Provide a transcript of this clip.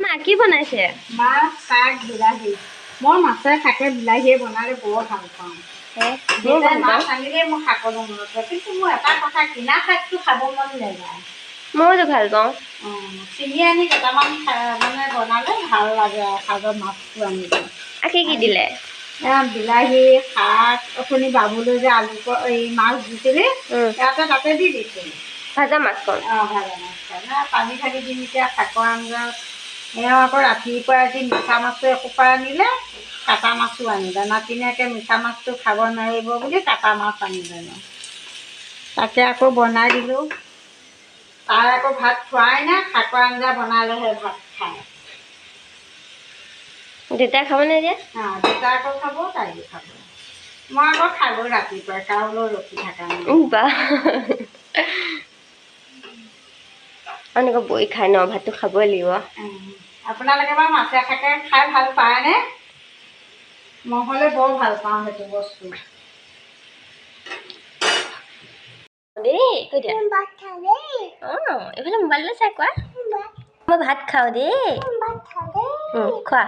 মা কি বনাইছে? মাছ, শাক, বিলাহী। মই মাছে শাকে বিলাহীয়ে বনালে বৰ ভাল পাওঁ। দেউতাই মাছ আনিলে মোৰ শাকলৈ মনত পৰে, কিন্তু মোৰ এটা কথা কিনা শাকটো খাব মন নাযায়। মইতো ভাল পাওঁ। চিঙি আনি কেইটামান মানে বনালে ভাল লাগে আৰু শাকৰ মাছটো আনিলে। কি কি দিলে? বিলাহী, শাক, অথনি বাবুলৈ যে আলু এই মাছ দিছিলি ইয়াতে তাতে দি দিছোঁ। ভাজা মাছকণ? ভাজা মাছকণ পানী ঢালি দিম এতিয়া শাকৰ আঞ্জাত। এওঁ আকৌ ৰাতিপুৱা আজি মিঠা মাছটো এসোপা আনিলে, কাটা মাছো আনিলে। নাতিনীয়েকে মিঠা মাছটো খাব নোৱাৰিব বুলি কাটা মাছ আনিলে। তাকে আকৌ বনাই দিলোঁ। তাই আকৌ ভাত খোৱাই নাই, শাকৰ আঞ্জা বনালেহে ভাত খায়। দেউতাই খাবনে এতিয়া? দেউতাই আকৌ খাব, তাইও খাব। মই আকৌ খালোঁ ৰাতিপুৱাই, কাৰোলৈ ৰখি থকা নাই। এনেকৈ বহি খাই ন, ভাতটো খাবই লাগিব। আপোনালোকে বাৰু মাছে শাকে খাই ভাল পায়নে? মই হ'লে বৰ ভাল পাওঁ সেইটো বস্তু। দেই কৈ দিয়া। এইফালে মোবাইললৈ চাই কোৱা। মই ভাত খাওঁ দেই। খোৱা।